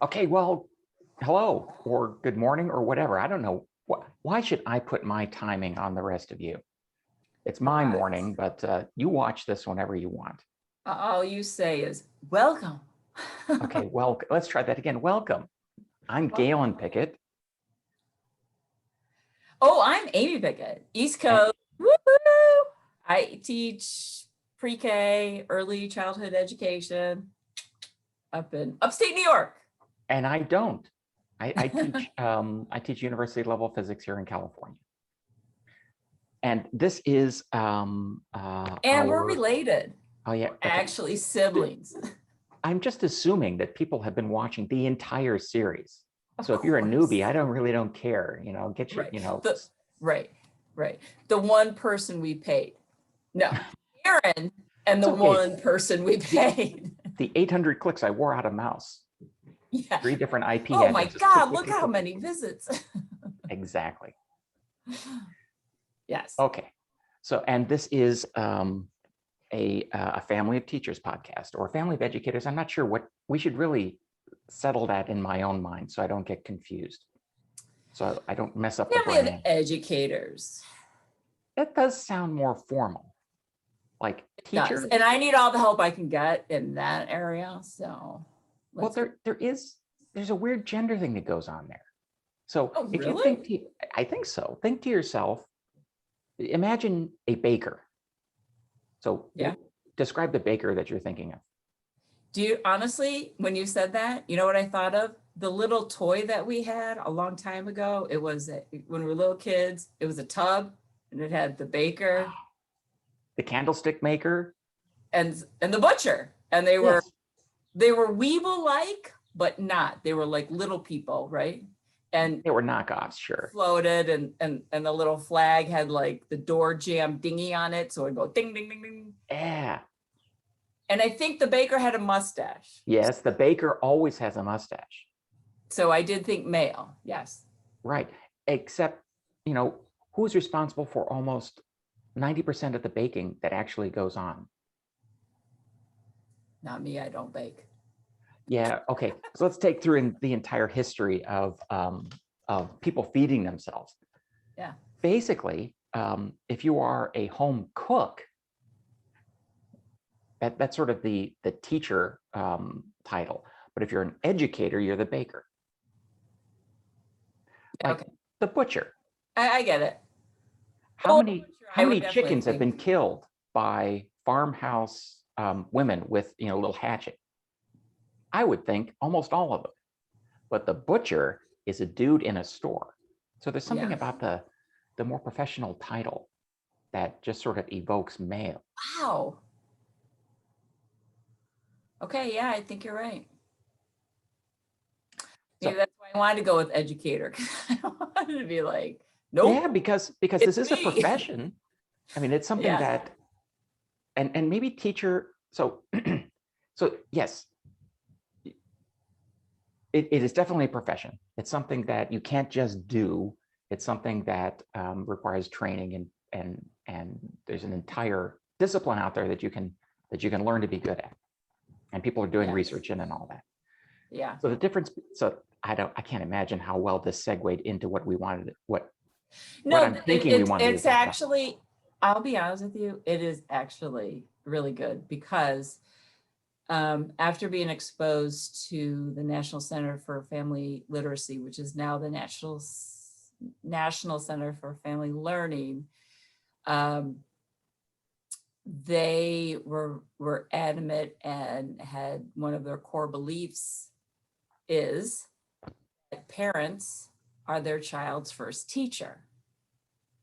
Okay, well, hello or good morning or whatever. I don't know. Why should I put my timing on the rest of you? It's my Correct. morning, but you watch this whenever you want. All you say is welcome. Okay, well, let's try that again. Welcome. I'm Galen Pickett. Oh, I'm Amy Pickett, East Coast. Woo-hoo! I teach pre-K, early childhood education up in upstate New York. And I don't. I teach I teach university level physics here in California. And this is And we're related. Oh yeah, okay. Actually siblings. I'm just assuming that people have been watching the entire series. So if you're a course. newbie, I don't care, get your, right. The one person we paid. No, Aaron and the okay. one person we paid. The 800 clicks I wore out a mouse. Yeah. 3 different IP Oh addresses. my God, look how many visits. Exactly. Yes. Okay. So, and this is a family of teachers podcast or family of educators. I'm not sure what we should really settle that in my own mind so I don't get confused. So I don't mess up the brand. Family of educators. That does sound more formal. Like teacher. And I need all the help I can get in that area. So well, there's a weird gender thing that goes on there. So if really? you think, I think so. Think to yourself, imagine a baker. So yeah, describe the baker that you're thinking of. Do you honestly, when you said that, you know what I thought of? The little toy that we had a long time ago. It was when we were little kids. It was a tub, and it had the baker, the candlestick maker, and the butcher, and they were Weeble-like, but not. They were like little people, right? And they were knockoffs, sure. Floated, and the little flag had like the door jamb dingy on it, so it'd go ding ding ding ding. Yeah. And I think the baker had a mustache. Yes, the baker always has a mustache. So I did think male, yes. Right, except, who's responsible for almost 90% of the baking that actually goes on? Not me, I don't bake. Yeah, okay, so let's take through the entire history of people feeding themselves. Yeah. Basically, if you are a home cook, that's sort of the teacher title. But if you're an educator, you're the baker. Like okay. The butcher. I get it. How many chickens have been killed by farmhouse women with a little hatchet? I would think almost all of them. But the butcher is a dude in a store. So there's something about the more professional title that just sort of evokes male. Wow. Okay, yeah, I think you're right. Maybe that's why I wanted to go with educator. I wanted to be like, nope. Yeah, because this is a profession. I mean, it's something that, and maybe teacher. So yes, it is definitely a profession. It's something that you can't just do. It's something that requires training, and there's an entire discipline out there that you can learn to be good at, and people are doing research in and all that. Yeah. So the difference. So I can't imagine how well this segued into what we wanted. What I'm thinking we wanted. It's actually, I'll be honest with you, it is actually really good because after being exposed to the National Center for Family Literacy, which is now the National Center for Family Learning, they were adamant and had one of their core beliefs is that parents are their child's first teacher.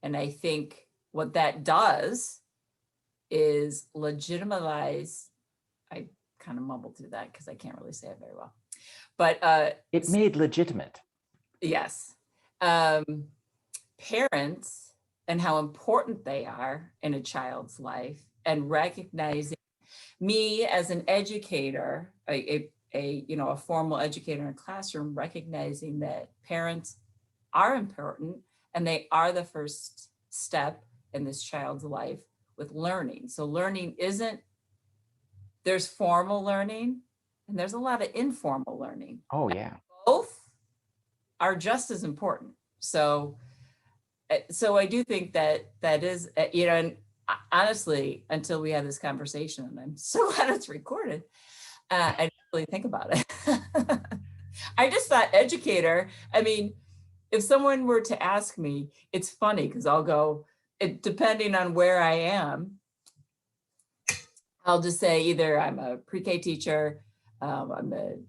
And I think what that does is legitimize, I kind of mumbled through that because I can't really say it very well, but it made legitimate. Yes. Parents and how important they are in a child's life, and recognizing me as an educator, a formal educator in a classroom, recognizing that parents are important and they are the first step in this child's life with learning. So learning there's formal learning and there's a lot of informal learning. Oh, yeah. Both are just as important. So I do think that is, and honestly, until we had this conversation, and I'm so glad it's recorded, I didn't really think about it. I just thought educator, I mean, if someone were to ask me, it's funny because I'll go, depending on where I am, I'll just say either I'm a pre-K teacher, I'm an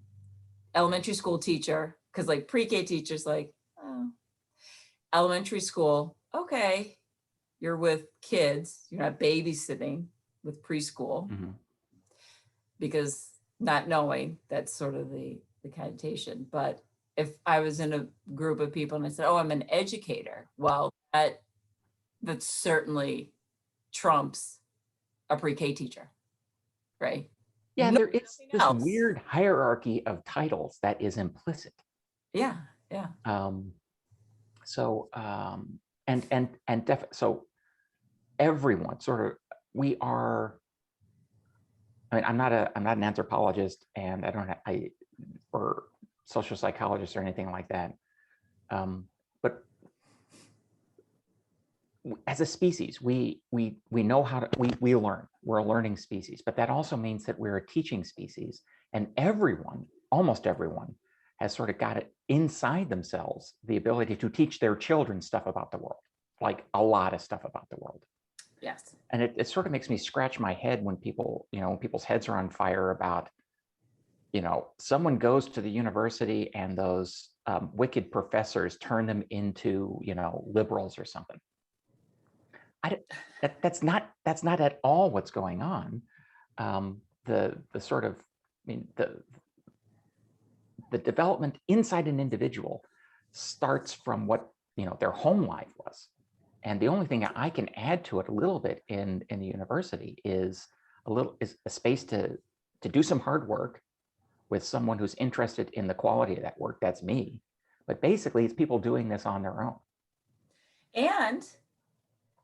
elementary school teacher, because like pre-K teachers, like, oh, elementary school, okay, you're with kids, you're not babysitting with preschool, because not knowing, that's sort of the connotation. But if I was in a group of people and I said, oh, I'm an educator, well, that certainly trumps a pre-K teacher, right? Yeah, and there is Nothing this else. weird hierarchy of titles that is implicit. Yeah, yeah. So so everyone sort of, we are, I mean, I'm not an anthropologist, and or social psychologist or anything like that. But as a species, we know how to, we learn. We're a learning species, but that also means that we're a teaching species, and everyone, almost everyone, has sort of got it inside themselves, the ability to teach their children stuff about the world, like a lot of stuff about the world. Yes. And it sort of makes me scratch my head when people, when people's heads are on fire about, someone goes to the university and those wicked professors turn them into, liberals or something. That's not at all what's going on. The sort of, the development inside an individual starts from what their home life was, and the only thing I can add to it a little bit in the university is a space to do some hard work with someone who's interested in the quality of that work. That's me, but basically it's people doing this on their own. And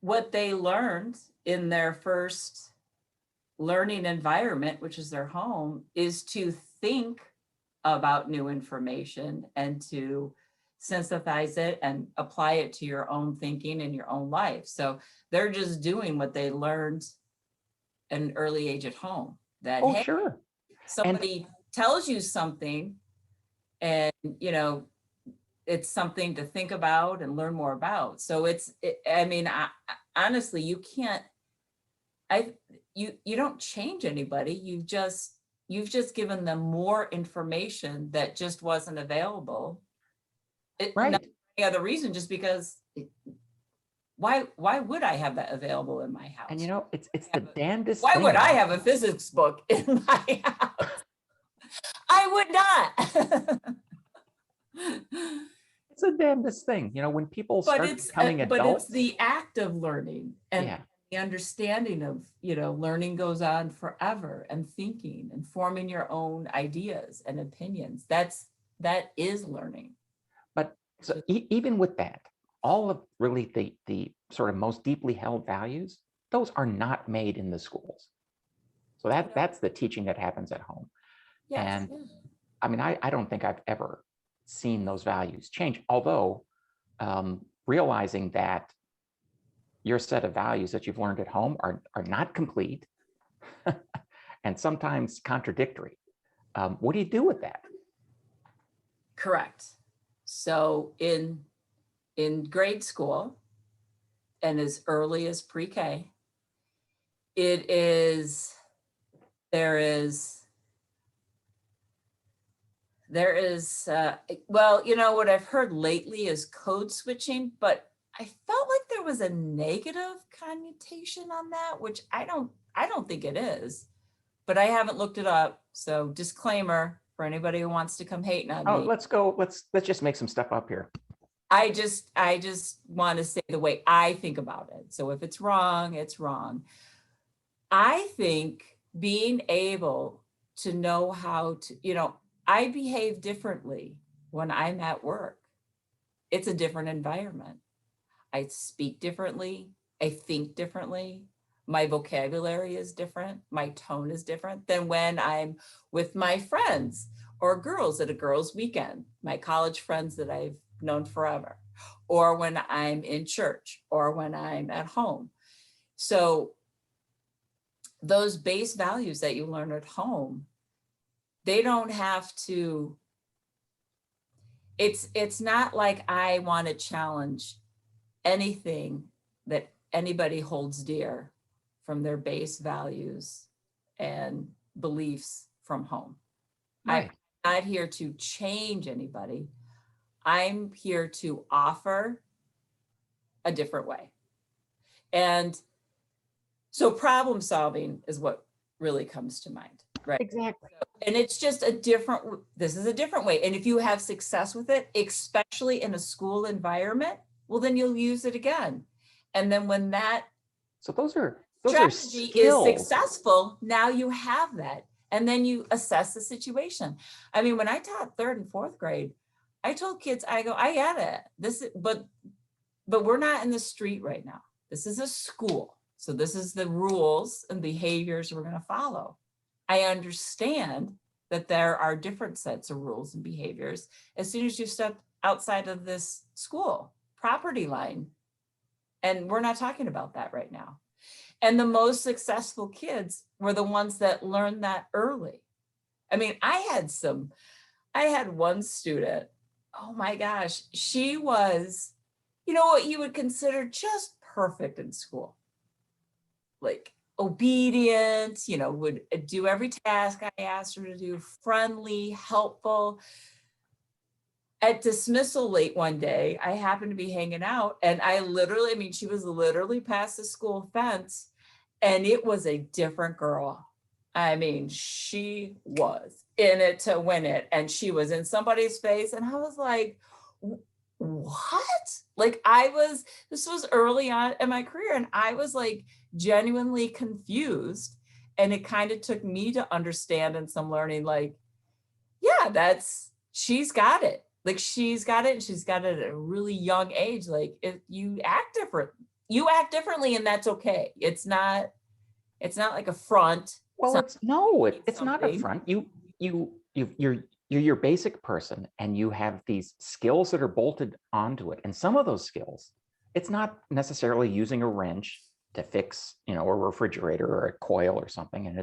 what they learned in their first learning environment, which is their home, is to think about new information and to synthesize it and apply it to your own thinking and your own life. So they're just doing what they learned at an early age at home. That, Oh, hey, sure. somebody tells you something, and it's something to think about and learn more about. So honestly, you can't, you don't change anybody. You've just given them more information that just wasn't available. Right. Not for any other reason, just because why would I have that available in my house? And it's the damnedest why thing. would I have a physics book in my house? I would not. It's the damnedest thing, when people start becoming adults. But it's the act of learning, and the understanding of, learning goes on forever, and thinking and forming your own ideas and opinions. That is learning. But so even with that, all of really the sort of most deeply held values, those are not made in the schools. So that's the teaching that happens at home. Yes. And I mean, I don't think I've ever seen those values change, although realizing that your set of values that you've learned at home are not complete and sometimes contradictory. What do you do with that? Correct. So in grade school and as early as pre-K, there is well, what I've heard lately is code switching, but I felt like there was a negative connotation on that, which I don't think it is, but I haven't looked it up. So disclaimer for anybody who wants to come hating on me. Let's just make some stuff up here. I just want to say the way I think about it. So if it's wrong, it's wrong. I think being able to know how to, I behave differently when I'm at work. It's a different environment. I speak differently. I think differently. my vocabulary is different, my tone is different than when I'm with my friends or girls at a girls' weekend, my college friends that I've known forever, or when I'm in church, or when I'm at home. So those base values that you learn at home, they don't have to, it's not like I want to challenge anything that anybody holds dear from their base values and beliefs from home. Right. I'm not here to change anybody. I'm here to offer a different way. And so problem solving is what really comes to mind, right? Exactly. And it's just a different, this is a different way. And if you have success with it, especially in a school environment, well, then you'll use it again. And then when that So those are strategy is skills. successful, now you have that. And then you assess the situation. I mean, when I taught 3rd and 4th grade, I told kids, I go, I get it. But we're not in the street right now. This is a school. So this is the rules and behaviors we're going to follow. I understand that there are different sets of rules and behaviors as soon as you step outside of this school property line. And we're not talking about that right now. And the most successful kids were the ones that learned that early. I mean, I had one student, oh my gosh, she was, you know, what you would consider just perfect in school. Like obedient, you know, would do every task I asked her to do, friendly, helpful. At dismissal late one day, I happened to be hanging out and I mean, she was literally past the school fence and it was a different girl. I mean, she was in it to win it and she was in somebody's face and I was like, what? Like this was early on in my career and I was like genuinely confused. And it kind of took me to understand and some learning like, yeah, she's got it. Like she's got it and she's got it at a really young age. Like if you act differently and that's okay. It's not like a front. Well, it's not a front. You're your basic person and you have these skills that are bolted onto it. And some of those skills, it's not necessarily using a wrench to fix, you know, a refrigerator or a coil or something. And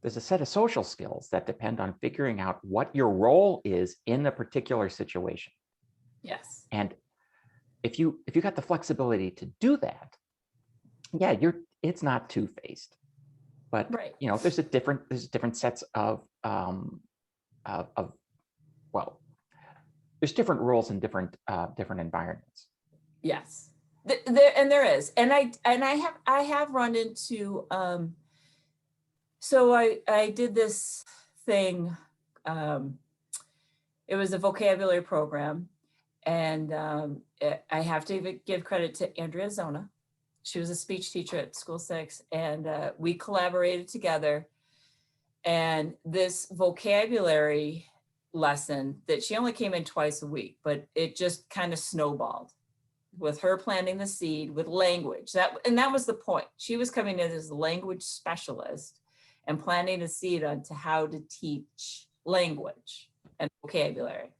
there's a set of social skills that depend on figuring out what your role is in a particular situation. Yes. And if you got the flexibility to do that, yeah, it's not two-faced. But right. You know, there's different sets of there's different rules in different environments. Yes, there is, and I have run into. So I did this thing. It was a vocabulary program, and I have to give credit to Andrea Zona. She was a speech teacher at School 6, and we collaborated together. And this vocabulary lesson that she only came in twice a week, but it just kind of snowballed with her planting the seed with language. And that was the point. She was coming in as a language specialist and planting a seed onto how to teach language and vocabulary.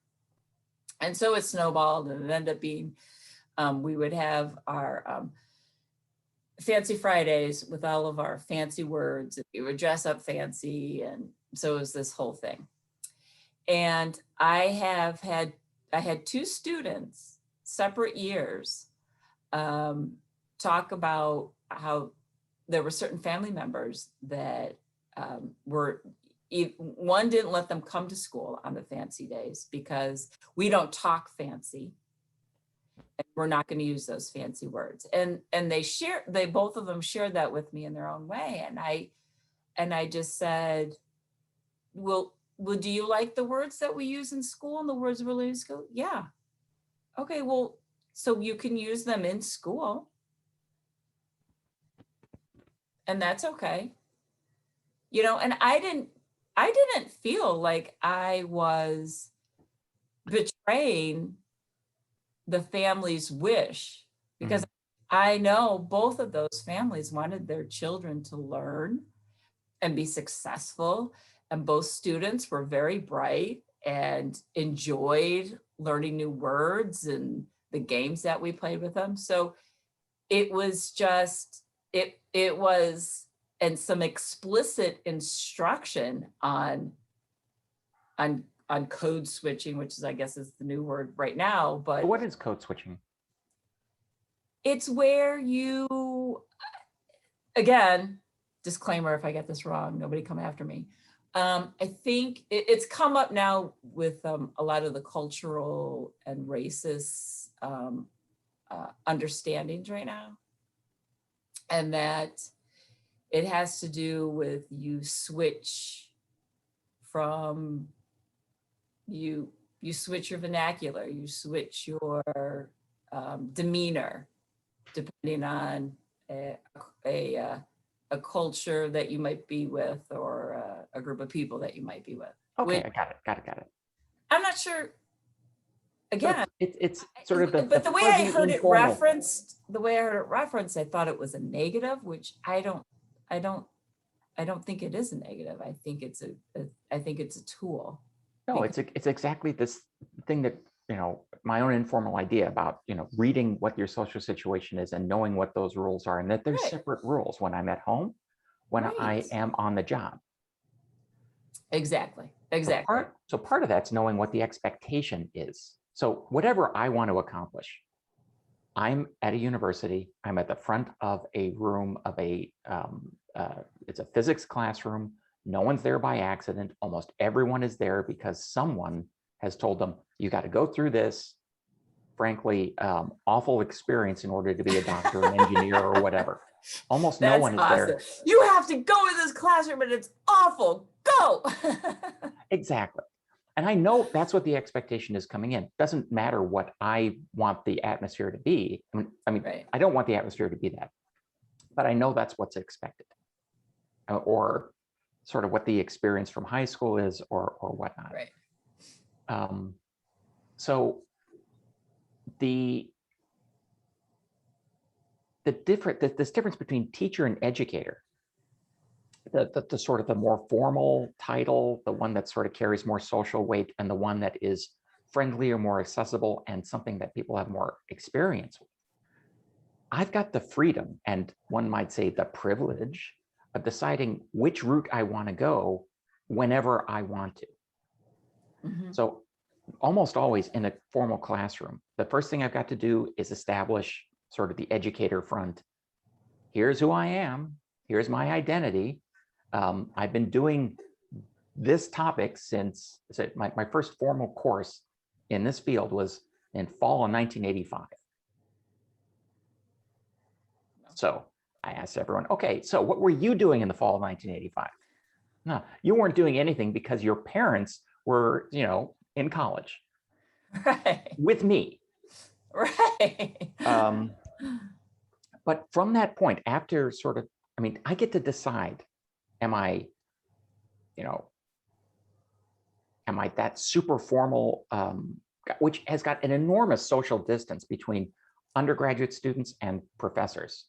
And so it snowballed and it ended up being, we would have our Fancy Fridays with all of our fancy words. We would dress up fancy. And so it was this whole thing. And I had 2 students, separate years, talk about how there were certain family members that one didn't let them come to school on the fancy days because we don't talk fancy. We're not going to use those fancy words. And they both of them shared that with me in their own way. And I just said, well, do you like the words that we use in school and the words we're learning in school? Yeah. Okay, well, so you can use them in school. And that's okay. You know, and I didn't feel like I was betraying the family's wish because I know both of those families wanted their children to learn and be successful. And both students were very bright and enjoyed learning new words and the games that we played with them. So it was just, it was, and some explicit instruction on code switching, which is, I guess, is the new word right now. But What is code switching? it's where you, again, disclaimer, if I get this wrong, nobody come after me. I think it's come up now with a lot of the cultural and racist understandings right now. And that it has to do with you switch from, you switch your vernacular, you switch your demeanor, depending on a culture that you might be with, or a group of people that you might be with. Okay, I got it. I'm not sure. Again, it's sort of but the way I heard it informal. referenced, I thought it was a negative, which I don't think it is a negative. I think it's a tool. No, it's exactly this thing that, my own informal idea about, reading what your social situation is and knowing what those rules are, and that there's Right. separate rules when I'm at home, when I Right. am on the job. Exactly. So part of that's knowing what the expectation is. So whatever I want to accomplish, I'm at a university, I'm at the front of a room of it's a physics classroom. No one's there by accident. Almost everyone is there because someone has told them, you got to go through this, frankly, awful experience in order to be a doctor, an engineer, or whatever. Almost no one is there. You have to go to this classroom and it's awful. Go. Exactly. And I know that's what the expectation is coming in. Doesn't matter what I want the atmosphere to be. I mean, Right. I don't want the atmosphere to be that, but I know that's what's expected, or sort of what the experience from high school is, or whatnot. Right. So this difference between teacher and educator, the sort of the more formal title, the one that sort of carries more social weight, and the one that is friendlier, more accessible, and something that people have more experience with. I've got the freedom, and one might say the privilege, of deciding which route I want to go whenever I want to. Mm-hmm. So almost always in a formal classroom, the first thing I've got to do is establish sort of the educator front. Here's who I am. Here's my identity. I've been doing this topic since my first formal course in this field was in fall of 1985. So I asked everyone, okay, so what were you doing in the fall of 1985? No, you weren't doing anything because your parents were, in college. Right. With me. Right. But from that point, after sort of, I get to decide, am I that super formal, which has got an enormous social distance between undergraduate students and professors.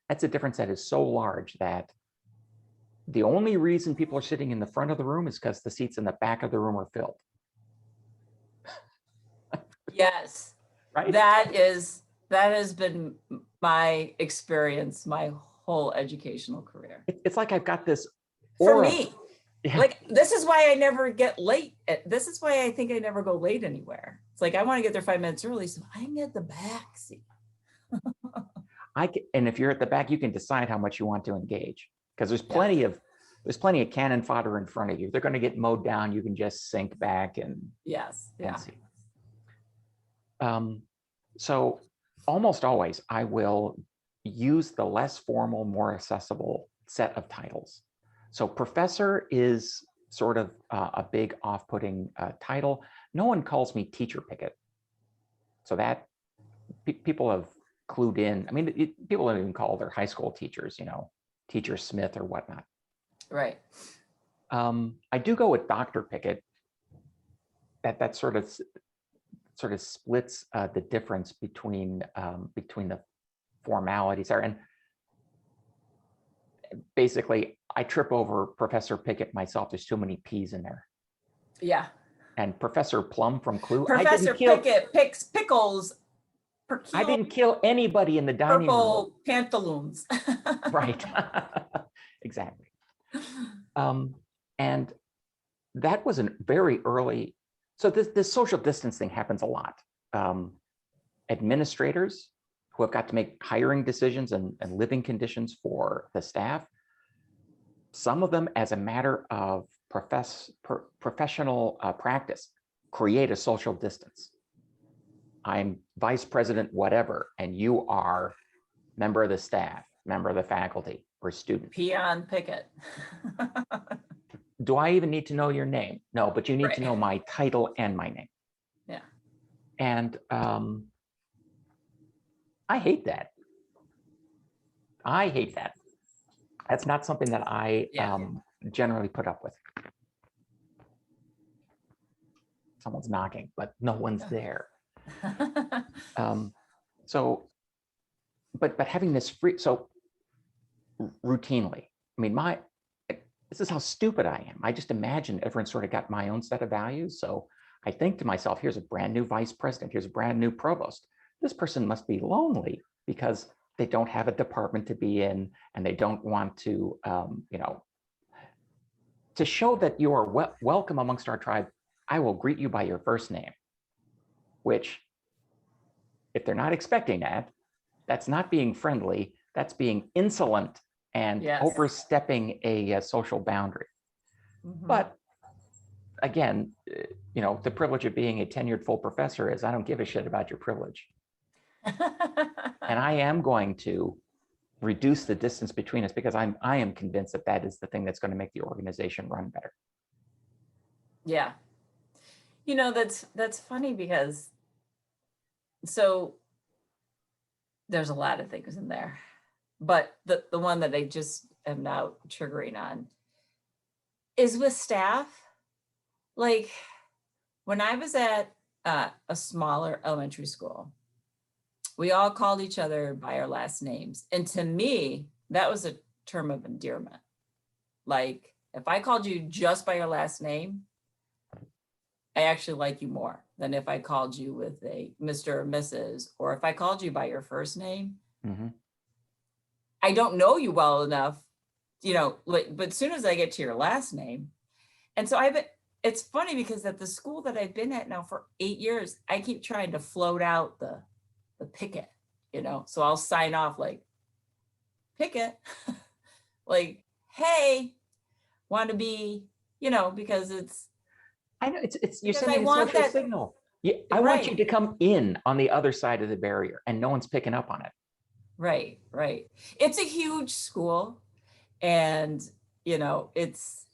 That's a difference that is so large that the only reason people are sitting in the front of the room is because the seats in the back of the room are filled. Yes. Right. That has been my experience my whole educational career. It's like I've got this aura. For me. Yeah. Like, this is why I never get late. This is why I think I never go late anywhere. It's like, I want to get there 5 minutes early so I can get the back seat. And if you're at the back, you can decide how much you want to engage, because there's plenty of cannon fodder in front of you. They're going to get mowed down. You can just sink back and see. So almost always I will use the less formal, more accessible set of titles. So professor is sort of a big off-putting title. No one calls me teacher picket. So that people have clued in. People don't even call their high school teachers, Teacher Smith or whatnot. Right. I do go with Dr. Pickett. That sort of splits the difference between the formalities are. And basically, I trip over Professor Pickett myself. There's too many P's in there. Yeah. And Professor Plum from Clue. Professor Pickett picks pickles per kilo. I didn't kill anybody in the dining room. Purple pantaloons. Right. Exactly. And that was a very early. So this social distance thing happens a lot. Administrators who have got to make hiring decisions and living conditions for the staff, some of them as a matter of professional practice, create a social distance. I'm vice president, whatever, and you are member of the staff, member of the faculty, or student. Peon Pickett. Do I even need to know your name? No, but you need to know my title and my name. Yeah. And I hate that. I hate that. That's not something that I generally put up with. Someone's knocking, but no one's there. But having this free, so routinely, I mean, this is how stupid I am. I just imagine everyone sort of got my own set of values. So I think to myself, here's a brand new vice president, here's a brand new provost. This person must be lonely because they don't have a department to be in, and they don't want to, to show that you are welcome amongst our tribe. I will greet you by your first name, which, if they're not expecting that, that's not being friendly, that's being insolent and overstepping a social boundary. But again, the privilege of being a tenured full professor is I don't give a shit about your privilege. And I am going to reduce the distance between us because I am convinced that that is the thing that's going to make the organization run better. Yeah. That's funny because so there's a lot of things in there, but the one that I just am now triggering on is with staff. Like when I was at a smaller elementary school, we all called each other by our last names. And to me, that was a term of endearment. Like if I called you just by your last name, I actually like you more than if I called you with a Mr. or Mrs. Or if I called you by your first name. I don't know you well enough, but as soon as I get to your last name. And so it's funny because at the school that I've been at now for 8 years, I keep trying to float out the Pickett, so I'll sign off like Pickett, like, hey, want to be, because it's, I know it's you're sending a social signal. I want you to come in on the other side of the barrier, and no one's picking up on it. Right. It's a huge school, and it's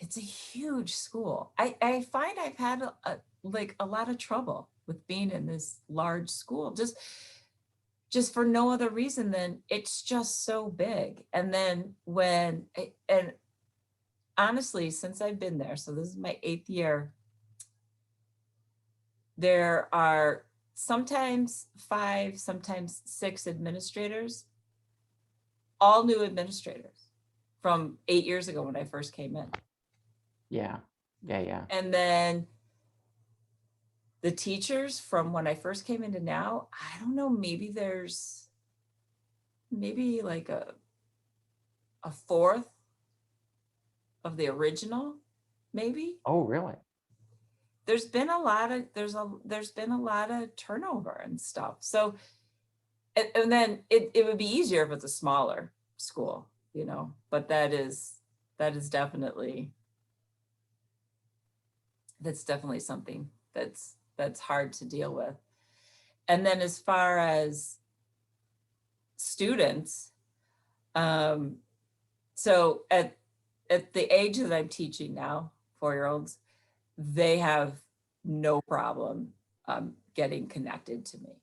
a huge school. I find I've had a lot of trouble with being in this large school, just for no other reason than it's just so big. And then and honestly, since I've been there, so this is my 8th year, there are sometimes 5, sometimes 6 administrators, all new administrators from 8 years ago when I first came in. Yeah. And then the teachers from when I first came into now, I don't know, maybe there's like a fourth of the original, maybe. Oh, really? There's been a lot of turnover and stuff. So, and then it would be easier if it's a smaller school, but that is definitely something that's hard to deal with. And then as far as students, so at the age that I'm teaching now, 4-year-olds, they have no problem getting connected to me.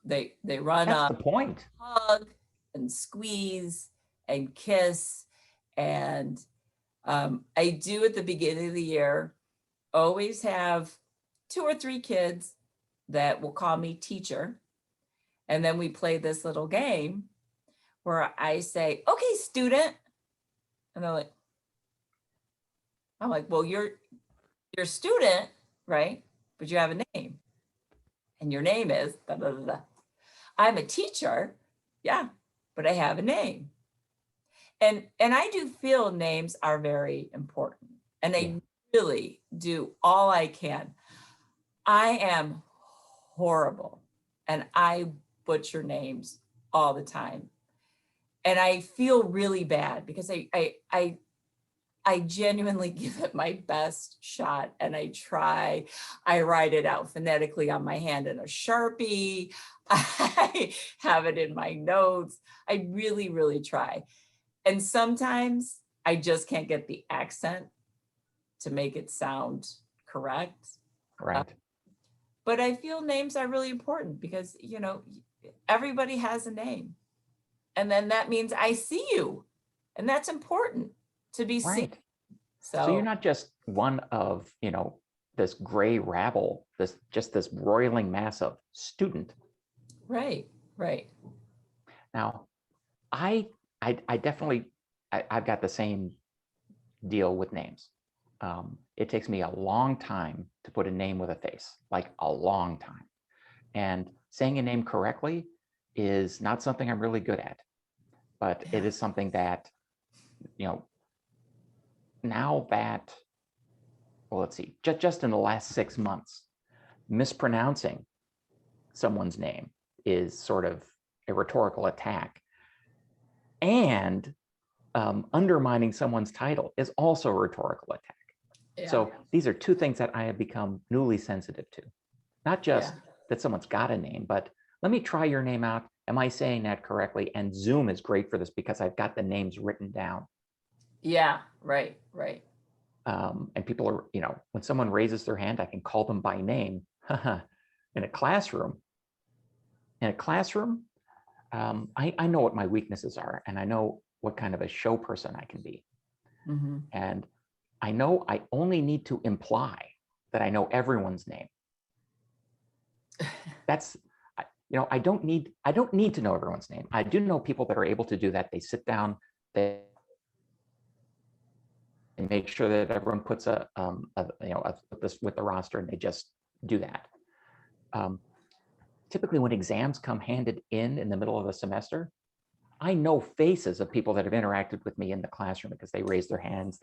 They run up, that's the point, hug and squeeze and kiss. And I do at the beginning of the year always have 2 or 3 kids that will call me teacher. And then we play this little game where I say, okay, student. And they're like, I'm like, well, you're a student, right? But you have a name. And your name is, da, da, da, da. I'm a teacher. Yeah, but I have a name. And I do feel names are very important. And I really do all I can. I am horrible and I butcher names all the time. And I feel really bad because I genuinely give it my best shot, and I try. I write it out phonetically on my hand in a Sharpie. I have it in my notes. I really, really try. And sometimes I just can't get the accent to make it sound correct. Right. But I feel names are really important because, everybody has a name. And then that means I see you. And that's important to be seen. Right. So you're not just one of, this gray rabble, this roiling mass of student. Right. Now, I definitely, I've got the same deal with names. It takes me a long time to put a name with a face, like a long time. And saying a name correctly is not something I'm really good at, but it is something that, now that, well, let's see, just in the last 6 months, mispronouncing someone's name is sort of a rhetorical attack. And undermining someone's title is also a rhetorical attack. Yeah. So these are two things that I have become newly sensitive to. Not just that someone's got a name, but let me try your name out. Am I saying that correctly? And Zoom is great for this because I've got the names written down. Yeah, right. And people are, when someone raises their hand, I can call them by name. In a classroom, I know what my weaknesses are, and I know what kind of a show person I can be. Mm-hmm. And I know I only need to imply that I know everyone's name. That's, I don't need to know everyone's name. I do know people that are able to do that. They sit down, they make sure that everyone puts this with the roster, and they just do that. Typically, when exams come handed in the middle of the semester, I know faces of people that have interacted with me in the classroom because they raise their hands.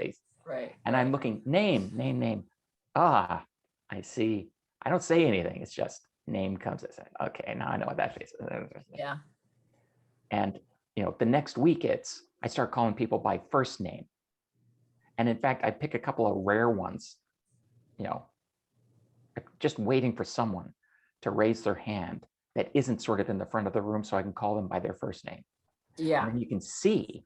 I'm looking, name. Ah, I see. I don't say anything. It's just name comes. I say, okay, now I know what that face is. Yeah. And the next week I start calling people by first name. And in fact, I pick a couple of rare ones, just waiting for someone to raise their hand that isn't sort of in the front of the room, so I can call them by their first name. Yeah. And then you can see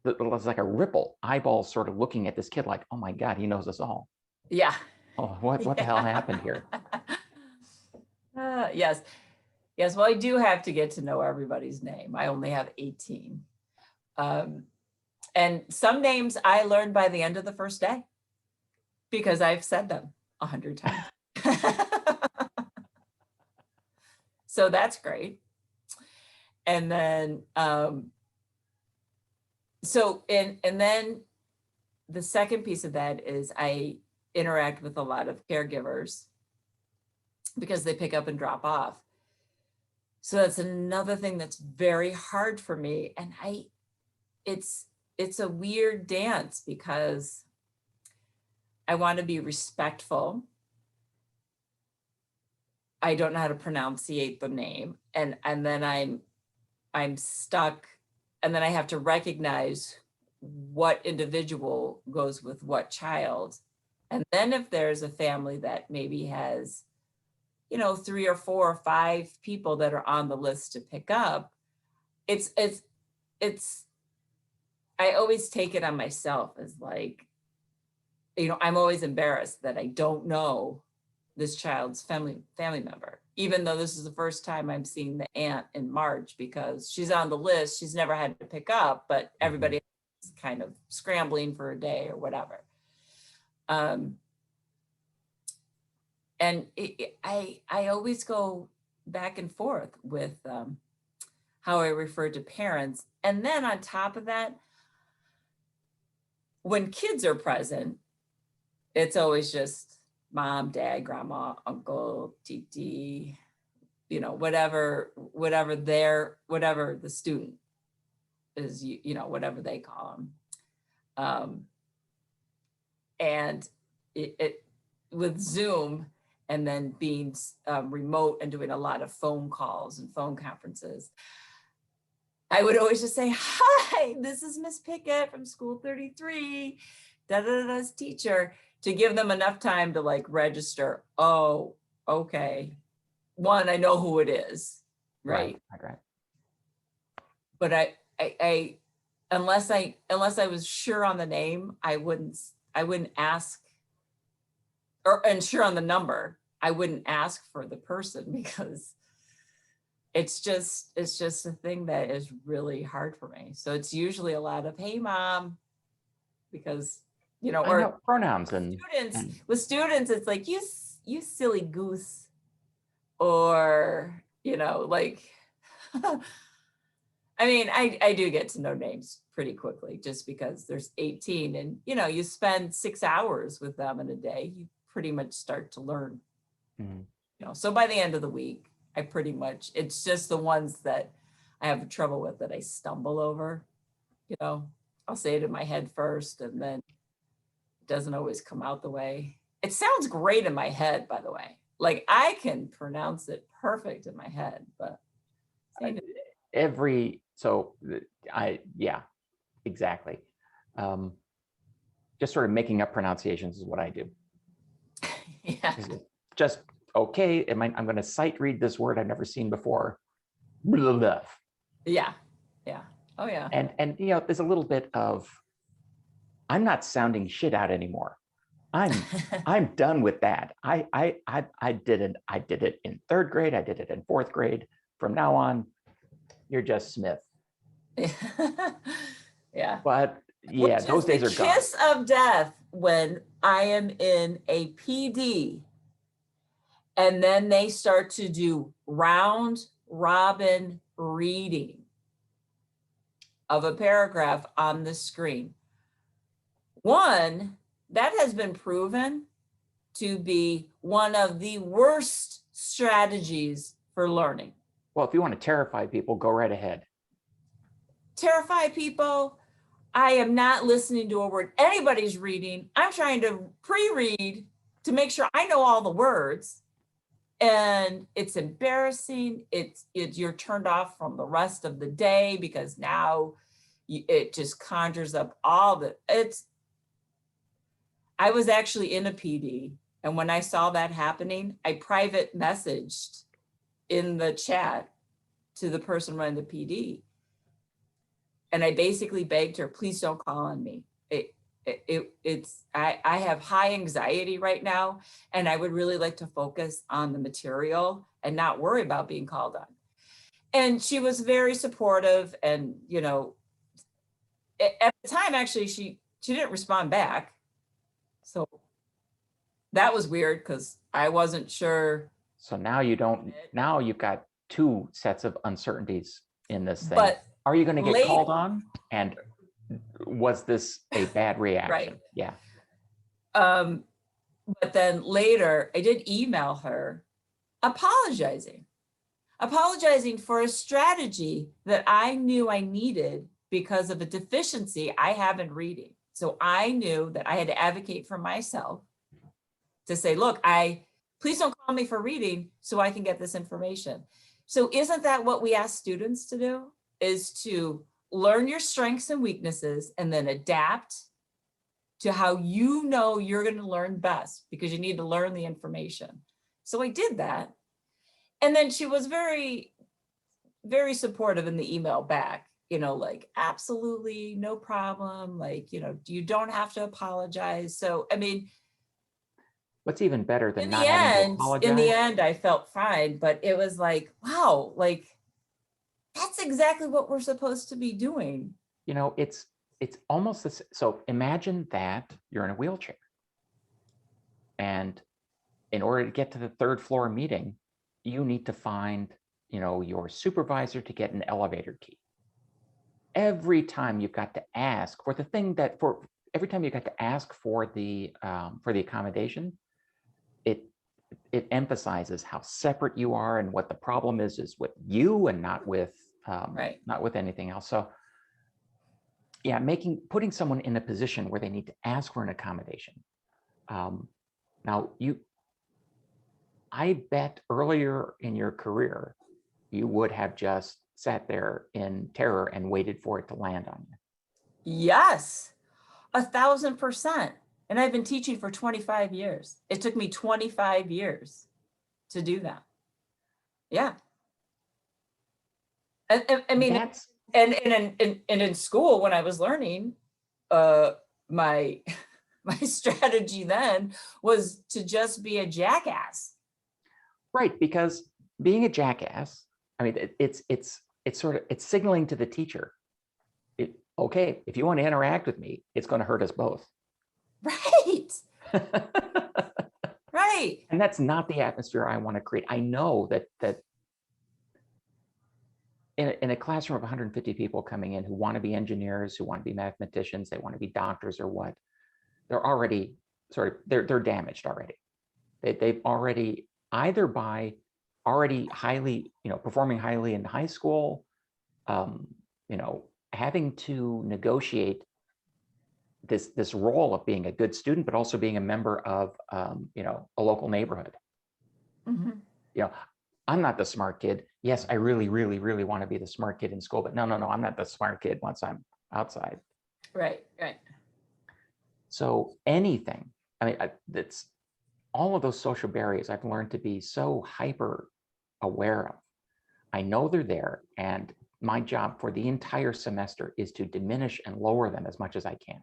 that it's like a ripple, eyeballs sort of looking at this kid like, oh my God, he knows us all. Yeah. Oh, what the hell happened here? Yes. Well, I do have to get to know everybody's name. I only have 18. And some names I learned by the end of the first day because I've said them 100 times. So that's great. And then, and then the second piece of that is I interact with a lot of caregivers because they pick up and drop off. So that's another thing that's very hard for me. And it's a weird dance because I want to be respectful. I don't know how to pronunciate the name. And then I'm stuck. And then I have to recognize what individual goes with what child. And then if there's a family that maybe has, 3 or 4 or 5 people that are on the list to pick up, it's I always take it on myself as like, I'm always embarrassed that I don't know this child's family member, even though this is the first time I'm seeing the aunt in March because she's on the list. She's never had to pick up, but everybody is kind of scrambling for a day or whatever. And I always go, back and forth with how I refer to parents. And then on top of that, when kids are present, it's always just mom, dad, grandma, uncle, titi, you know, whatever the student is, you know, whatever they call them. And it with Zoom and then being remote and doing a lot of phone calls and phone conferences, I would always just say, hi, this is Miss Pickett from School 33, da-da-da-da's teacher, to give them enough time to like register. Oh, okay. One, I know who it is, right? Right. But I unless I was sure on the name, I wouldn't ask, and sure on the number, I wouldn't ask for the person, because it's just a thing that is really hard for me. So it's usually a lot of, hey mom, because, you know, or pronouns and with students, it's like, you silly goose, or, you know, like, I mean, I do get to know names pretty quickly, just because there's 18 and, you know, you spend 6 hours with them in a day, you pretty much start to learn, you know, so by the end of the week, I pretty much, it's just the ones that I have trouble with that I stumble over, you know, I'll say it in my head first, and then it doesn't always come out the way. It sounds great in my head, by the way. Like I can pronounce it perfect in my head, but yeah, exactly. Just sort of making up pronunciations is what I do. Yeah. Just, okay, I'm going to sight read this word I've never seen before. Blah, blah, blah. Yeah. Yeah. Oh yeah. And you know, there's a little bit of, I'm not sounding shit out anymore. I'm done with that. I did it in 3rd grade. I did it in 4th grade. From now on, you're just Smith. Yeah. But yeah, those days are gone. Kiss of death when I am in a PD and then they start to do round robin reading of a paragraph on the screen. One, that has been proven to be one of the worst strategies for learning. Well, if you want to terrify people, go right ahead. Terrify people. I am not listening to a word anybody's reading. I'm trying to pre-read to make sure I know all the words. And it's embarrassing. You're turned off from the rest of the day, because now it just conjures up all the, I was actually in a PD, and when I saw that happening, I private messaged in the chat to the person running the PD. And I basically begged her, please don't call on me. I have high anxiety right now, and I would really like to focus on the material and not worry about being called on. And she was very supportive, and, you know, at the time, actually, she didn't respond back. So that was weird, because I wasn't sure. So now now you've got 2 sets of uncertainties in this thing. But are you going to get called on? And was this a bad reaction? Right. Yeah. But then later I did email her apologizing for a strategy that I knew I needed because of a deficiency I have in reading. So I knew that I had to advocate for myself to say, look, please don't call me for reading so I can get this information. So isn't that what we ask students to do? Is to learn your strengths and weaknesses and then adapt to how you know you're going to learn best, because you need to learn the information. So I did that. And then she was very, very supportive in the email back, you know, like, absolutely no problem. Like, you know, you don't have to apologize. So, I mean, what's even better than not having to apologize? In the end, I felt fine, but it was like, wow, like, that's exactly what we're supposed to be doing. You know, it's almost this. So imagine that you're in a wheelchair, and in order to get to the 3rd floor meeting, you need to find, your supervisor to get an elevator key. Every time you've got to ask for the thing that every time you got to ask for the accommodation, it emphasizes how separate you are and what the problem is with you and not with not with anything else. So yeah, putting someone in a position where they need to ask for an accommodation. Now I bet earlier in your career, you would have just sat there in terror and waited for it to land on you. Yes, 1,000%. And I've been teaching for 25 years. It took me 25 years to do that. Yeah. I mean, That's, and in school when I was learning, my strategy then was to just be a jackass. right, because being a jackass, I mean, it's signaling to the teacher, okay, if you want to interact with me, it's going to hurt us both. Right. Right. And that's not the atmosphere I want to create. I know that in a classroom of 150 people coming in who want to be engineers, who want to be mathematicians, they want to be doctors or what, they're already they're damaged already. They've already, either by already highly, performing highly in high school, having to negotiate this role of being a good student, but also being a member of, a local neighborhood. Mm-hmm. I'm not the smart kid. Yes, I really, really, really want to be the smart kid in school, but no, I'm not the smart kid once I'm outside. Right, right. So anything, I mean, that's all of those social barriers I've learned to be so hyper aware of. I know they're there, and my job for the entire semester is to diminish and lower them as much as I can.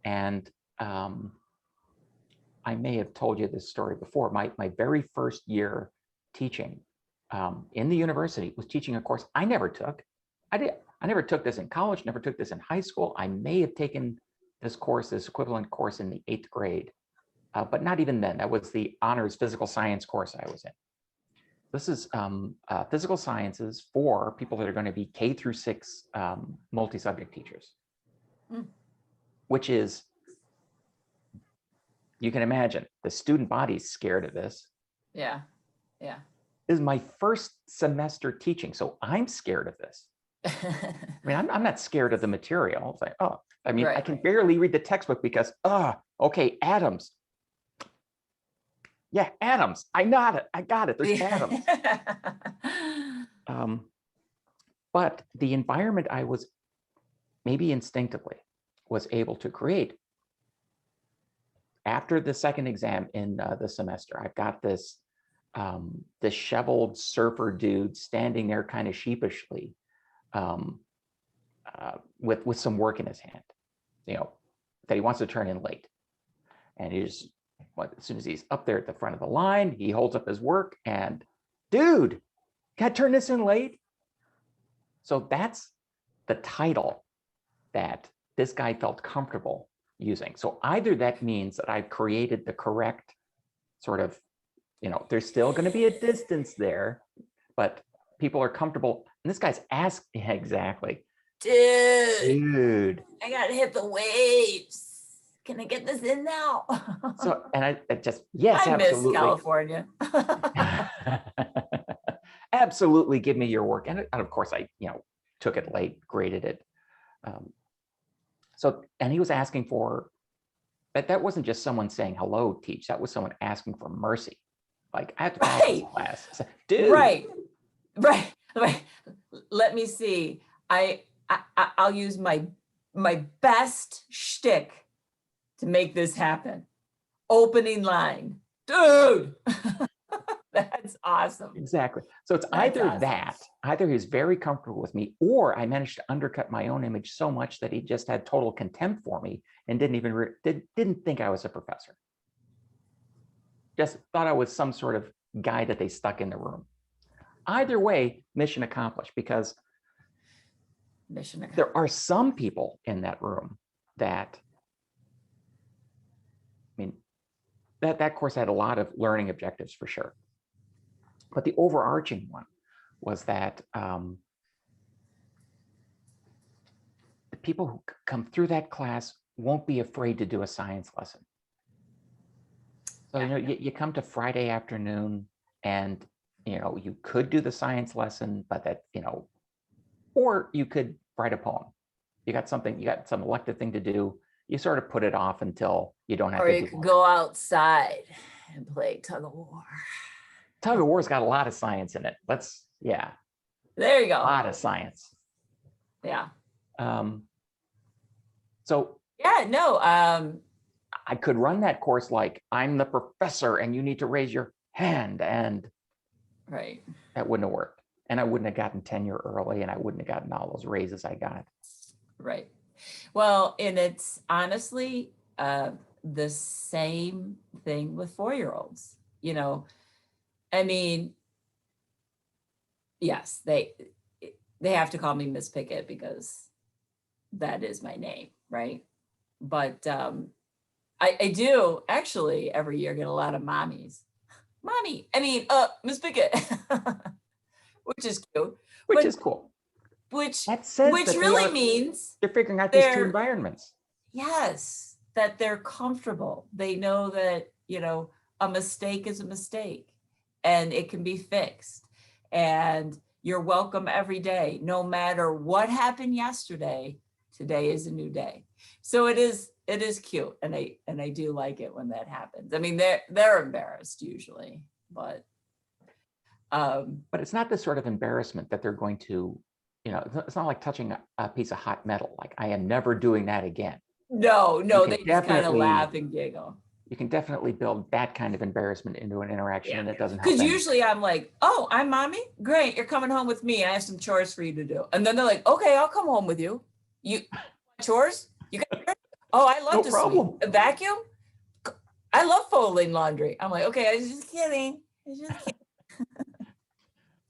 And I may have told you this story before. My very first year teaching in the university was teaching a course I never took. I never took this in college, never took this in high school. I may have taken this equivalent course in the 8th grade, but not even then. That was the honors physical science course I was in. This is physical sciences for people that are going to be K through 6 multi-subject teachers, which is, you can imagine, the student body's scared of this. Yeah, yeah. This is my first semester teaching, so I'm scared of this. I mean, I'm not scared of the material. It's like, oh, I mean, right. I can barely read the textbook because, okay, atoms. Yeah, atoms. I got it. There's atoms. But the environment I was, maybe instinctively, was able to create. After the second exam in the semester, I've got this disheveled surfer dude standing there kind of sheepishly with some work in his hand, that he wants to turn in late. And as soon as he's up there at the front of the line, he holds up his work and, dude, can I turn this in late? So that's the title that this guy felt comfortable using. So either that means that I've created the correct sort of, there's still going to be a distance there, but people are comfortable. And this guy's asking, exactly. Dude, I got to hit the waves. Can I get this in now? So, and I just, yes, I absolutely. miss California. Absolutely, give me your work. And of course, I, took it late, graded it. So, and he was asking for, that wasn't just someone saying, hello, teach. That was someone asking for mercy. Like, I have to pass this class. So, dude. Right. Let me see. I'll use my best shtick to make this happen. Opening line, dude. That's awesome. Exactly. So it's either he's very comfortable with me, or I managed to undercut my own image so much that he just had total contempt for me and didn't think I was a professor. Just thought I was some sort of guy that they stuck in the room. Either way, mission accomplished, because there are some people in that room that, I mean, that course had a lot of learning objectives for sure. But the overarching one was that the people who come through that class won't be afraid to do a science lesson. So, Yeah. you come to Friday afternoon and, you could do the science lesson, but that, or you could write a poem. You got some elective thing to do. You sort of put it off until you don't have Or to you do could it. go outside and play tug of war. Tug of war's got a lot of science in it. There you A go. lot of science. Yeah. So Yeah, no. I could run that course like I'm the professor and you need to raise your hand, and Right. that wouldn't have worked. And I wouldn't have gotten tenure early, and I wouldn't have gotten all those raises I got. Right. Well, and it's honestly the same thing with 4-year-olds. I mean, yes, they have to call me Miss Pickett because that is my name, right? But I do actually every year get a lot of mommies. Mommy, Miss Pickett, which is cute. Which is cool. Which That says that really means they're figuring out these two environments. Yes, that they're comfortable. They know that, a mistake is a mistake and it can be fixed. And you're welcome every day, no matter what happened yesterday. Today is a new day. So it is cute. And I do like it when that happens. I mean, they're embarrassed usually, but it's not the sort of embarrassment that they're going to, it's not like touching a piece of hot metal. Like, I am never doing that again. No, they just kind of laugh and giggle. You can definitely build that kind of embarrassment into an interaction, and it doesn't help. Because usually I'm like, oh, I'm mommy. Great, you're coming home with me. I have some chores for you to do. And then they're like, okay, I'll come home with you. You chores? You got chores? Oh, I love to sweep. A vacuum? I love folding laundry. I'm like, okay, I was just kidding.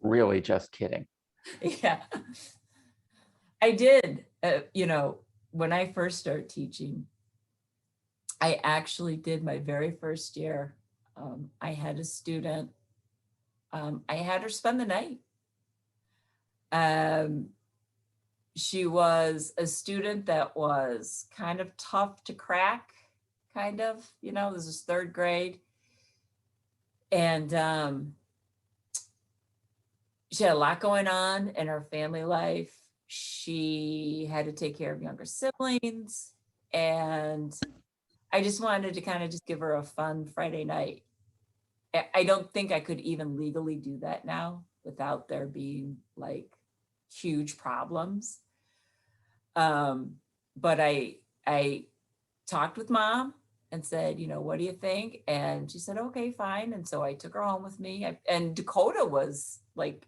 Really just kidding. Yeah. I did, when I first started teaching, I actually did my very first year. I had a student, I had her spend the night. She was a student that was kind of tough to crack, this is 3rd grade. And she had a lot going on in her family life. She had to take care of younger siblings. And I just wanted to kind of just give her a fun Friday night. I don't think I could even legally do that now without there being like huge problems. But I talked with mom and said, what do you think? And she said, okay, fine. And so I took her home with me. And Dakota was like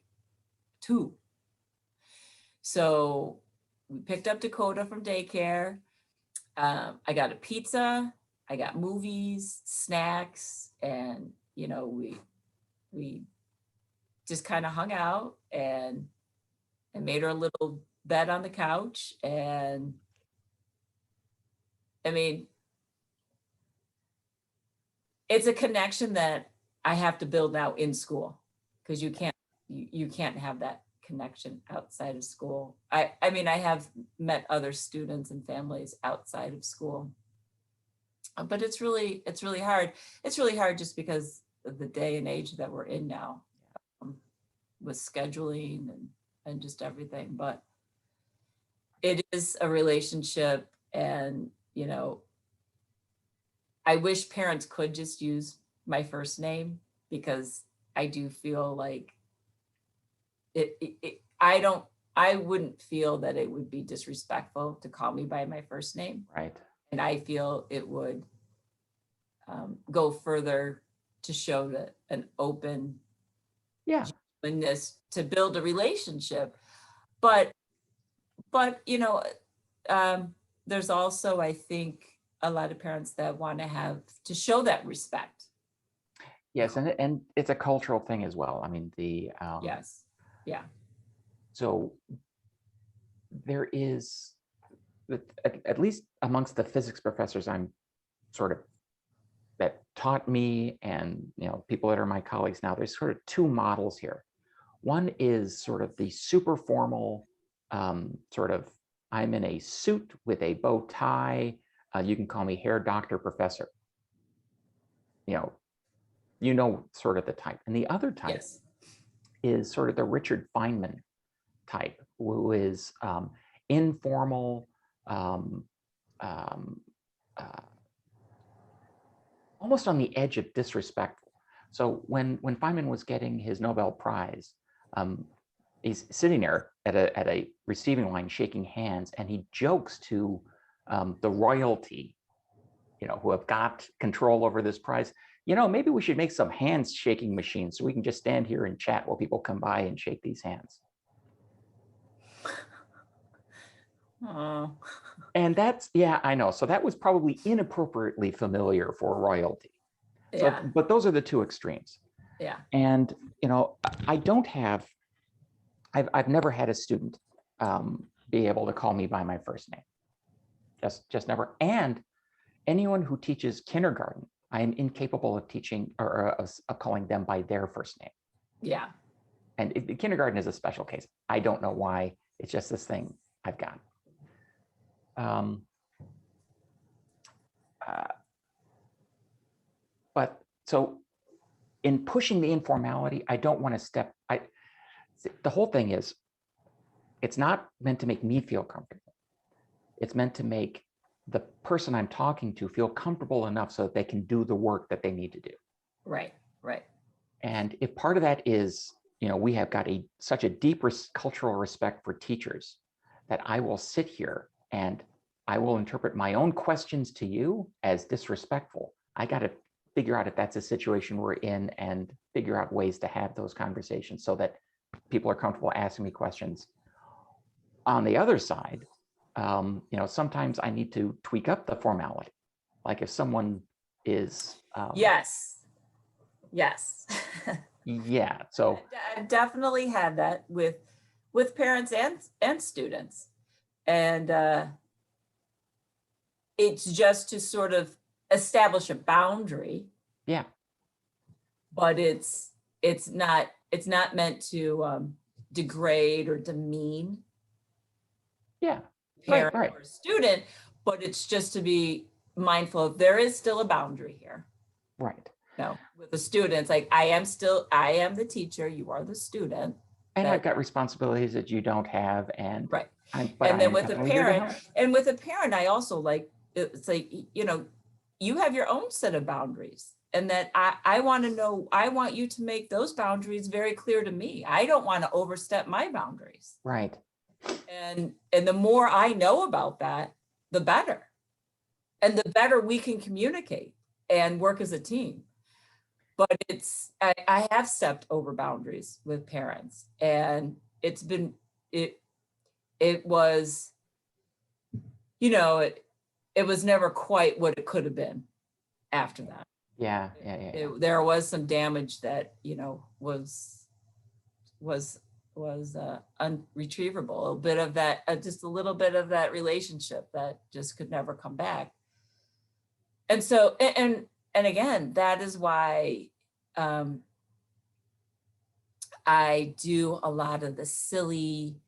2. So we picked up Dakota from daycare. I got a pizza, I got movies, snacks, and we just kind of hung out and made her a little bed on the couch. And I mean, it's a connection that I have to build now in school, because you can't have that connection outside of school. I mean, I have met other students and families outside of school, but it's really hard. It's really hard just because of the day and age that we're in now, with scheduling and just everything. But it is a relationship, and I wish parents could just use my first name, because I do feel like I wouldn't feel that it would be disrespectful to call me by my first name. Right. And I feel it would go further to show that an open genuineness to build a relationship. But there's also, I think, a lot of parents that want to show that respect. Yes, and it's a cultural thing as well. I mean, yes. Yeah. So there is, at least amongst the physics professors I'm sort of that taught me and people that are my colleagues now, there's sort of two models here. One is sort of the super formal sort of, I'm in a suit with a bow tie. You can call me hair doctor, professor. Sort of the type. And the other type Yes. is sort of the Richard Feynman type, who is informal, almost on the edge of disrespectful. So when Feynman was getting his Nobel Prize, he's sitting there at a receiving line shaking hands, and he jokes to the royalty, who have got control over this prize. Maybe we should make some hands-shaking machines so we can just stand here and chat while people come by and shake these hands. Oh. And that's, yeah, I know. So that was probably inappropriately familiar for royalty. So, Yeah. but those are the two extremes. Yeah. And, I don't have, I've never had a student be able to call me by my first name. Just never. And anyone who teaches kindergarten, I am incapable of teaching or of calling them by their first name. Yeah. And kindergarten is a special case. I don't know why. It's just this thing I've got. But so in pushing the informality, I don't want to the whole thing is, it's not meant to make me feel comfortable. It's meant to make the person I'm talking to feel comfortable enough so that they can do the work that they need to do. Right. Right. And if part of that is, we have got such a deep cultural respect for teachers that I will sit here and I will interpret my own questions to you as disrespectful. I got to figure out if that's a situation we're in and figure out ways to have those conversations so that people are comfortable asking me questions. On the other side, sometimes I need to tweak up the formality. Like if someone is Yes. Yeah. So I've definitely had that with parents and students. And it's just to sort of establish a boundary. Yeah. But it's not meant to degrade or demean. Yeah. Parent right. or student, but it's just to be mindful of there is still a boundary here. Right. With the students, like I am the teacher, you are the student. And I've got responsibilities that you don't have. And right. But then with a parent, I also it's like, you have your own set of boundaries. And that I want to know, I want you to make those boundaries very clear to me. I don't want to overstep my boundaries. Right. And the more I know about that, the better. And the better we can communicate and work as a team. But I have stepped over boundaries with parents, and it was, it was never quite what it could have been after that. Yeah. There was some damage that, was unretrievable. A bit of that, just a little bit of that relationship that just could never come back. And so, and again, that is why I do a lot of the silly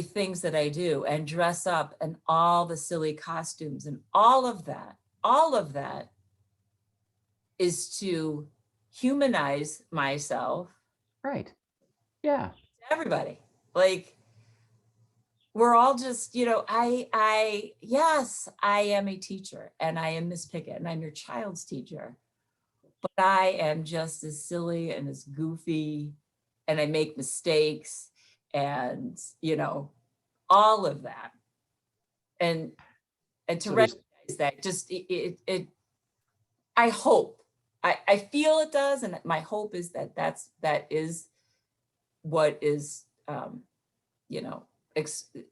things that I do, and dress up and all the silly costumes and all of that is to humanize myself. Right. Yeah. Everybody, like, we're all just, yes, I am a teacher and I am Miss Pickett and I'm your child's teacher, but I am just as silly and as goofy, and I make mistakes and, all of that. And to So recognize that, just I hope, I feel it does. And my hope is that that is what is,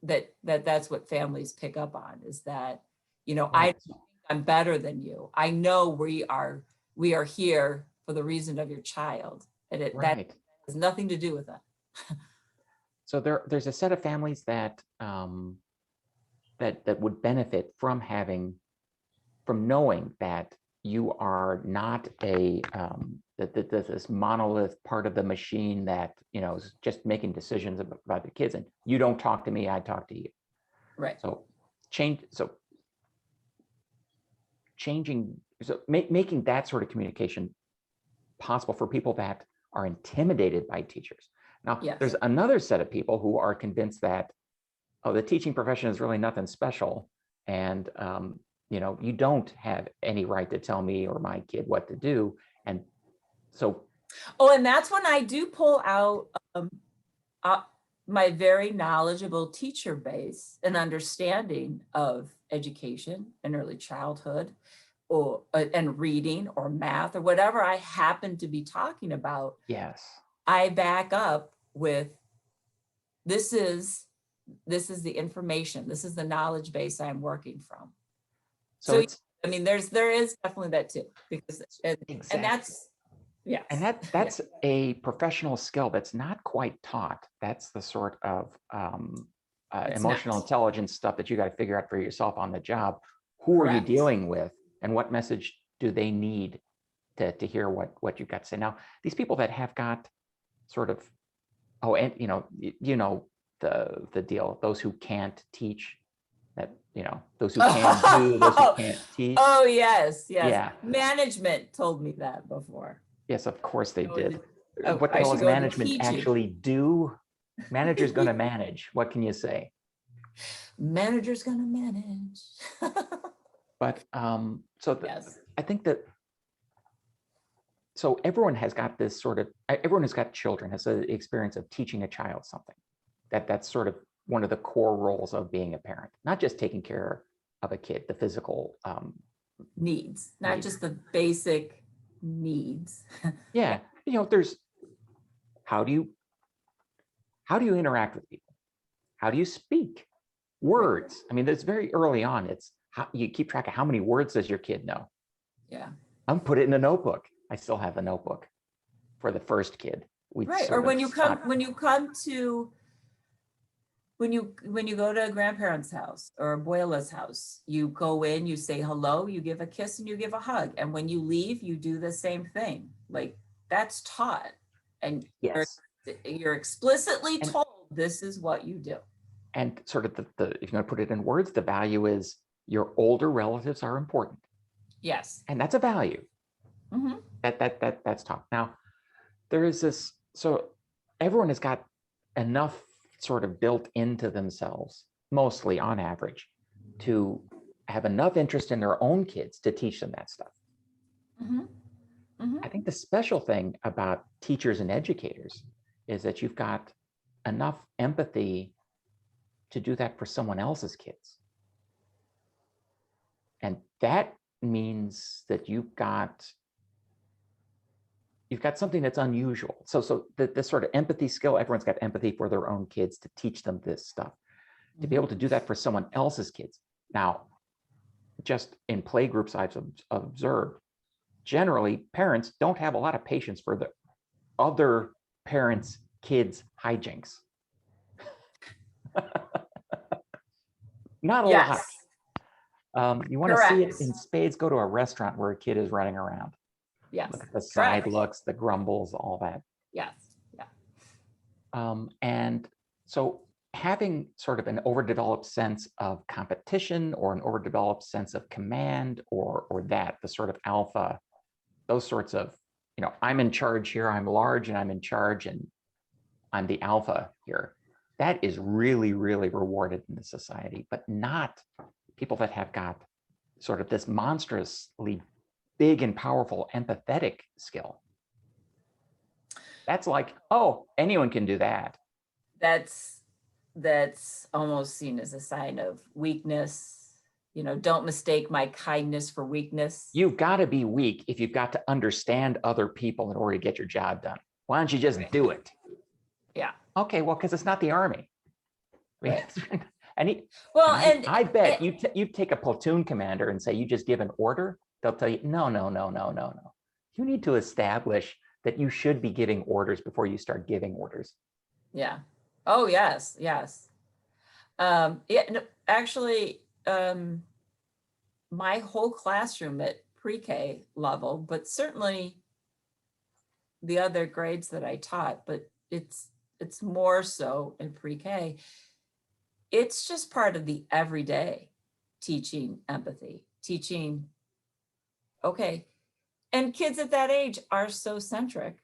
that's what families pick up on, is that, I think I'm better than you. I know we are here for the reason of your child, and that has nothing to do with that. So there's a set of families that that would benefit from knowing that you are not this monolith part of the machine that, is just making decisions about the kids, and you don't talk to me, I talk to you. Right. So making that sort of communication possible for people that are intimidated by teachers. Now, Yes. there's another set of people who are convinced that, oh, the teaching profession is really nothing special, and you don't have any right to tell me or my kid what to do. And so, and that's when I do pull out my very knowledgeable teacher base and understanding of education and early childhood, or and reading or math or whatever I happen to be talking about. yes, I back up with, this is the information, this is the knowledge base I'm working from. So I mean, there is definitely that too, because exactly. and that's, yes. And that's a professional skill that's not quite taught. That's the sort of emotional intelligence stuff that you got to figure out for yourself on the job. Who are you dealing with, and what message do they need to hear what you've got to say? Now, these people that have got sort of, and the deal, those who can't teach, that, those who can do, those who can't teach. Oh, yes. Yeah. Management told me that before. Yes, of course they did. Oh, what the hell does management actually do? Manager's going to manage. What can you say? Manager's going to manage. But yes. I think that, so everyone has got this sort of, everyone who's got children has the experience of teaching a child something. That's sort of one of the core roles of being a parent, not just taking care of a kid, the physical needs, not just the basic needs. Yeah. There's, how do you interact with people? How do you speak? Words. I mean, that's very early on. It's how you keep track of how many words does your kid know? Yeah. I'm put it in a notebook. I still have a notebook for the first kid. Or when you go to a grandparent's house or abuela's house, you go in, you say hello, you give a kiss, and you give a hug. And when you leave, you do the same thing. Like, that's taught. And yes, you're explicitly told this is what you do. And sort of if you're going to put it in words, the value is your older relatives are important. Yes. And that's a value. Mm-hmm. That's taught. Now, there is this, so everyone has got enough sort of built into themselves, mostly on average, to have enough interest in their own kids to teach them that stuff. Mm-hmm. Mm-hmm. I think the special thing about teachers and educators is that you've got enough empathy to do that for someone else's kids. And that means that you've got something that's unusual. So this sort of empathy skill, everyone's got empathy for their own kids to teach them this stuff. Mm-hmm. To be able to do that for someone else's kids. Now, just in play groups I've observed, generally parents don't have a lot of patience for the other parents' kids' hijinks. Not a lot. You want to see it in spades, go to a restaurant where a kid is running around. Yes. Look at the side looks, the grumbles, all that. Yes. Yeah. And so having sort of an overdeveloped sense of competition or an overdeveloped sense of command or the sort of alpha, those sorts of, I'm in charge here, I'm large and I'm in charge and I'm the alpha here. That is really, really rewarded in the society, but not people that have got sort of this monstrously big and powerful empathetic skill. That's like, oh, anyone can do that. That's almost seen as a sign of weakness. Don't mistake my kindness for weakness. You've got to be weak if you've got to understand other people in order to get your job done. Why don't you just do it? Yeah. Okay, well, because it's not the Army. Right. I bet you take a platoon commander and say, you just give an order. They'll tell you, no. You need to establish that you should be giving orders before you start giving orders. Yeah. Oh, yes. Actually, my whole classroom at pre-K level, but certainly the other grades that I taught, but it's more so in pre-K. It's just part of the everyday teaching empathy, teaching, okay. And kids at that age are so centric.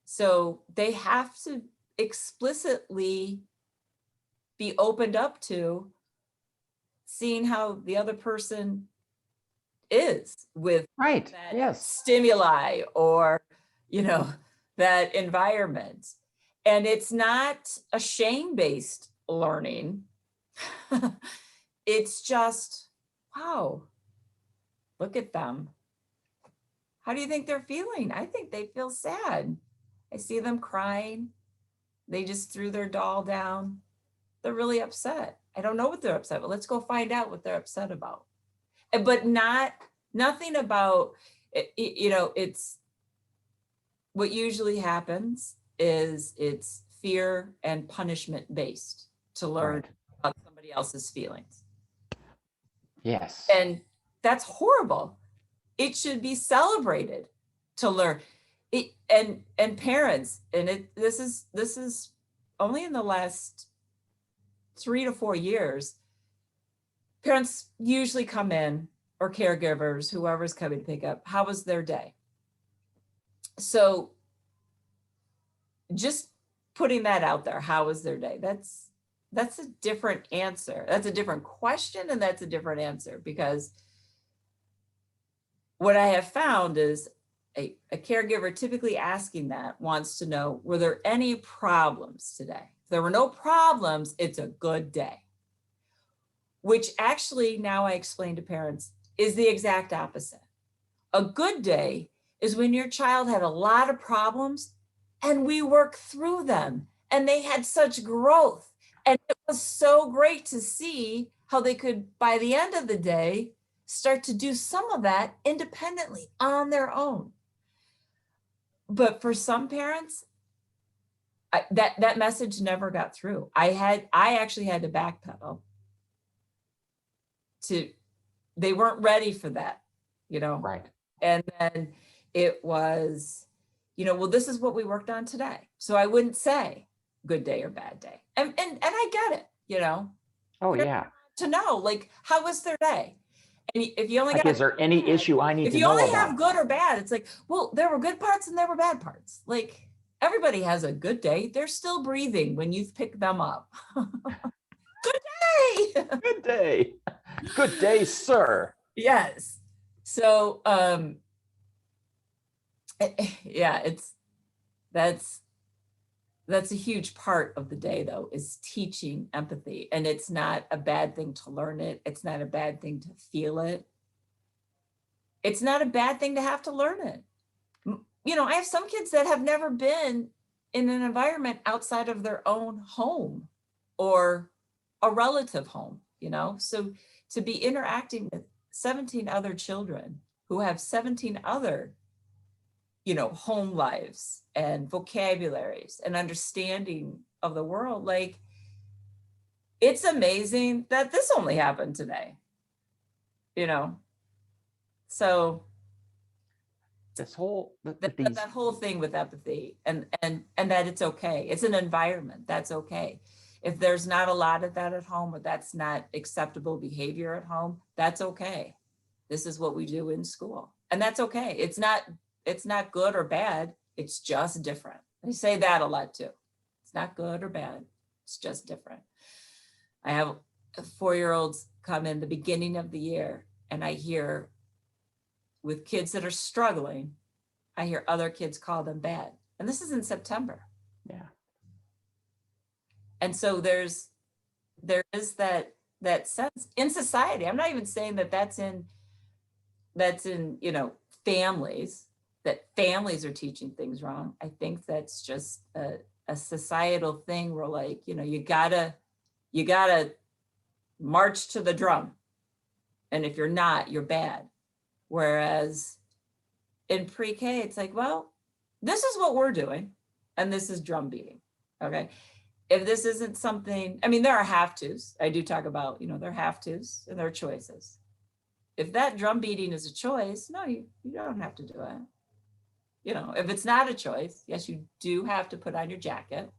So they have to explicitly be opened up to seeing how the other person is with Right. that Yes. stimuli or, you know, that environment. And it's not a shame-based learning. It's just, wow, look at them. How do you think they're feeling? I think they feel sad. I see them crying. They just threw their doll down. They're really upset. I don't know what they're upset about. Let's go find out what they're upset about. But nothing about, you know, it's what usually happens is it's fear and punishment based to learn Right. about somebody else's feelings. Yes. And that's horrible. It should be celebrated to learn it. And parents, and this is only in the last 3 to 4 years, parents usually come in, or caregivers, whoever's coming to pick up, how was their day? So just putting that out there, how was their day? That's a different answer. That's a different question, and that's a different answer, because what I have found is a caregiver typically asking that wants to know, were there any problems today? If there were no problems, it's a good day. Which actually, now I explain to parents, is the exact opposite. A good day is when your child had a lot of problems and we worked through them and they had such growth. And it was so great to see how they could, by the end of the day, start to do some of that independently on their own. But for some parents, that message never got through. I actually had to backpedal. They weren't ready for that, you know? Right. And then it was, you know, well, this is what we worked on today. So I wouldn't say good day or bad day. And I get it, you know? Oh, yeah. To know, like, how was their day? And if you only Like, got, is there any issue I need if to you know only about? have good or bad, it's like, well, there were good parts and there were bad parts. Like, everybody has a good day. They're still breathing when you pick them up. Good day. Good day. Good day, sir. Yes. So, yeah, that's a huge part of the day, though, is teaching empathy. And it's not a bad thing to learn it. It's not a bad thing to feel it. It's not a bad thing to have to learn it. You know, I have some kids that have never been in an environment outside of their own home or a relative home, you know? So to be interacting with 17 other children who have 17 other, you know, home lives and vocabularies and understanding of the world, like, it's amazing that this only happened today, you know? So This whole, that whole thing with empathy and that it's okay. It's an environment, that's okay. If there's not a lot of that at home, or that's not acceptable behavior at home, that's okay. This is what we do in school, and that's okay. It's not good or bad. It's just different. I say that a lot too. It's not good or bad. It's just different. I have 4-year-olds come in the beginning of the year, and I hear, with kids that are struggling, I hear other kids call them bad. And this is in September. yeah. And so there is that sense in society. I'm not even saying that that's in, you know, families, that families are teaching things wrong. I think that's just a societal thing where, like, you know, you gotta march to the drum. And if you're not, you're bad. Whereas in pre-K, it's like, well, this is what we're doing, and this is drum beating. Okay. If this isn't something, I mean, there are have tos. I do talk about, you know, there are have tos and there are choices. if that drum beating is a choice, no, you don't have to do it. You know, if it's not a choice, yes, you do have to put on your jacket.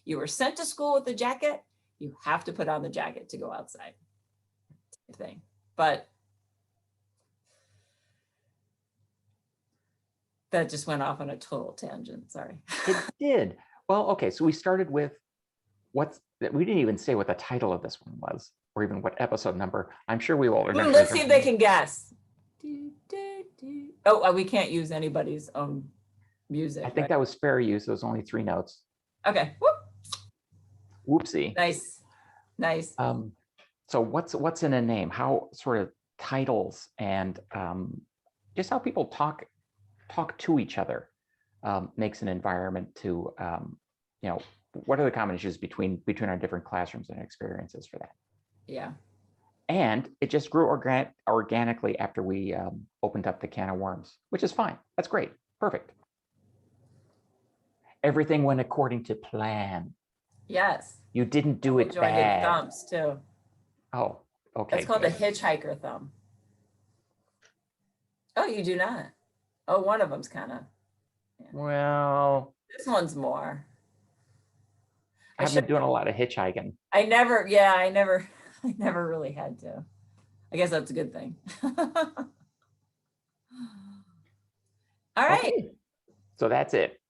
You were sent to school with a jacket, you have to put on the jacket to go outside. Same thing. But that just went off on a total tangent, sorry. It did. Well, okay, so we started with we didn't even say what the title of this one was, or even what episode number. I'm sure we will. Let's see if they can guess. Oh, we can't use anybody's own music. I think that was fair use. It was only 3 notes. Okay. Whoop. Whoopsie. Nice. Nice. So what's in a name? How sort of titles and just how people talk to each other makes an environment to you know, what are the common issues between our different classrooms and experiences for that? Yeah. And it just grew organically after we opened up the can of worms, which is fine. That's great. Perfect. Everything went according to plan. Yes. You didn't do it bad. Thumbs too. Oh, okay. That's called a hitchhiker thumb. Oh, you do not. Oh, one of them's kind of. Yeah. Well, this one's more. I've been doing a lot of hitchhiking. I never really had to. I guess that's a good thing. All right. Okay. So that's it.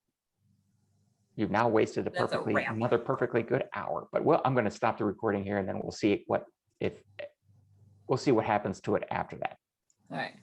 You've now wasted another perfectly good hour. But I'm going to stop the recording here, and then we'll see what happens to it after that. All right.